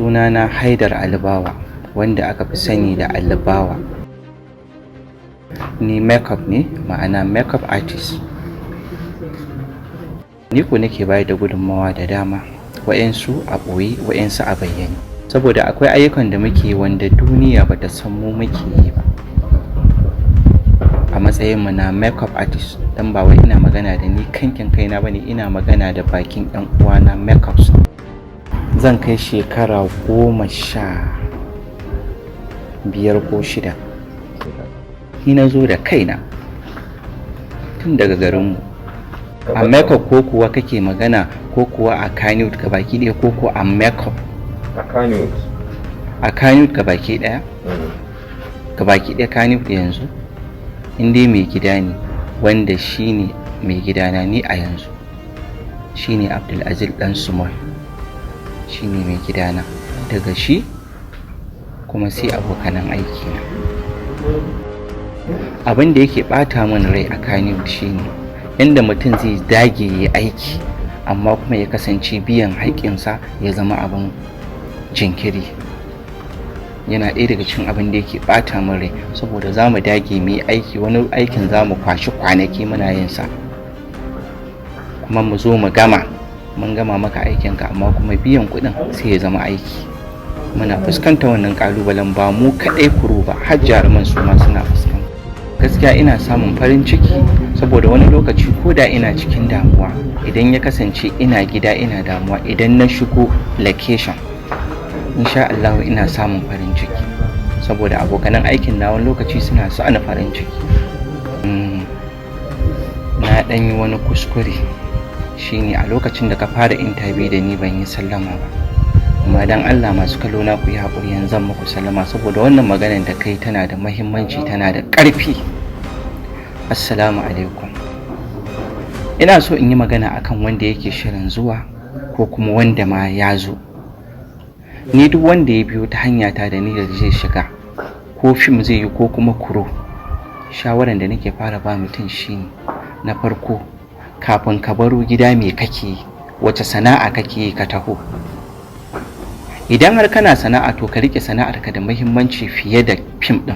Sunana Haidar Alibawa, wanda aka fi sani da Alibawa. Ni makeup ne, ma'ana makeup artist. Ni ko nake bayar da gudunmawa da dama, wa'yansu a ɓoye, wa'yansu a bayyane. Saboda akwai ayyukan da muke wanda duniya bata san mu muke yi ba. A matsayinmu na makeup artist, dan ba wai ina magana da ni kankin kaina bane, ina magana da bakin ɗan uwana makeups. Zan kai shekara 15 ko 6. Ni na zo da kaina tun daga garinmu. A makeup ko kuwa kake magana, ko kuwa a Kannywood gabaki ɗaya, ko kuwa a makeup? A Kannywood. A Kannywood gabaki ɗaya? Gabaki ɗaya Kannywood yanzu? Indai mai gida ne, wanda shine mai gidana ni a yanzu, shine Abdulaziz Dan Sumar, shine mai gidana. Daga shi kuma sai abokanan aiki na. Abin da yake bata min rai a Kannywood shine inda mutum zai dage yi aiki amma kuma ya kasance biyan haƙƙinsa ya zama abin jinkiri. Yana ɗaya daga cikin abin da yake bata min rai, saboda za mu dage mu yi aiki, wani aikin za mu kwashi kwanaki muna yin sa, kuma mu zo mu gama, mun gama maka aikinka amma kuma biyan kuɗin sai ya zama aiki. Muna fuskanta wannan ƙalubalen, ba mu kaɗai kuro ba, har jaruman su ma suna fuskanta. Gaskiya ina samun farin ciki, saboda wani lokaci ko da ina cikin damuwa, idan ya kasance ina gida ina damuwa, idan na shigo location, insha Allah ina samun farin ciki, saboda abokanan aikin na wani lokaci suna sa ni farin ciki. Na ɗan yi wani kuskure, shine a lokacin da ka fara interview da ni ban yi sallama ba, amma dan Allah masu kallo na ku yi haƙuri, yanzu zan muku sallama, saboda wannan maganar da kai tana da muhimmanci, tana da ƙarfi. Assalamu alaikum. Ina so in yi magana akan wanda yake shirin zuwa, ko kuma wanda ma ya zo. Ni duk wanda ya biyo ta hanyata da ni da zai shiga, ko fim zai yi ko kuma kuro, shawaran da nake fara ba mutum shine, na farko, kafin ka baro gida me kake yi, wace sana'a kake yi ka taho. Idan har kana sana'a, to ka rike sana'arka da muhimmanci fiye da fim din,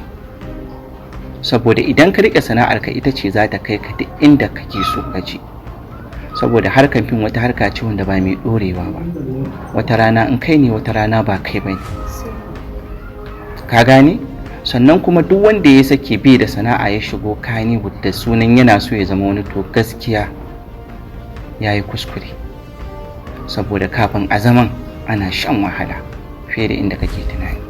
saboda idan ka rike sana'arka ita ce za ta kai ka duk inda kake so ka je. Saboda harkar fim wata harka ce wanda ba mai dorewa ba, wata rana in kai ne, wata rana ba kai bane, ka gane? Sannan kuma duk wanda ya sake bai da sana'a ya shigo Kannywood da sunan yana so ya zama wani, to gaskiya yayi kuskure, saboda kafin a zaman ana shan wahala fiye da inda kake tunani.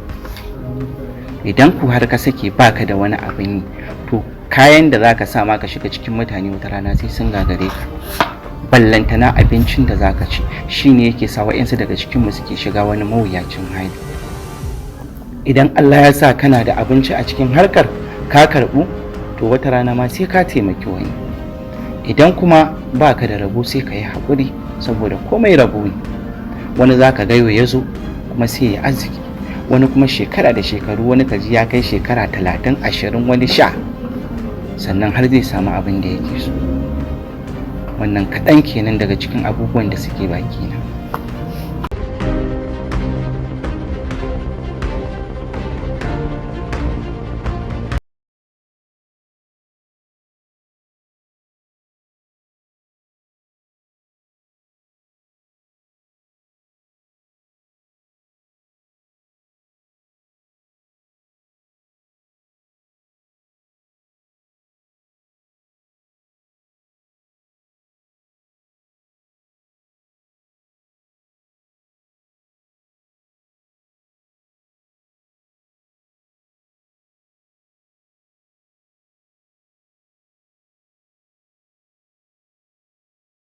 Idan ku har ka sake baka da wani abin yi, to kayan da zaka sa ma ka shiga cikin mutane wata rana sai sun gagare ka. Ballantana abincin da zaka ci, shine yake sa wa'yansu daga cikin mu suke shiga wani mawuyacin hali. Idan Allah ya sa kana da abinci a cikin harkar ka karɓu, to wata rana ma sai ka taimaki wani. Idan kuma baka da rabo sai ka yi haƙuri, saboda komai rabo ne. Wani zaka gaiwa ya zo kuma sai ya arziki, wani kuma shekara da shekaru, wani kaji ya kai shekara 30, 20, wani 10, sannan har zai samu abin da yake so. Wannan kaɗan kenan daga cikin abubuwan da suke baki na.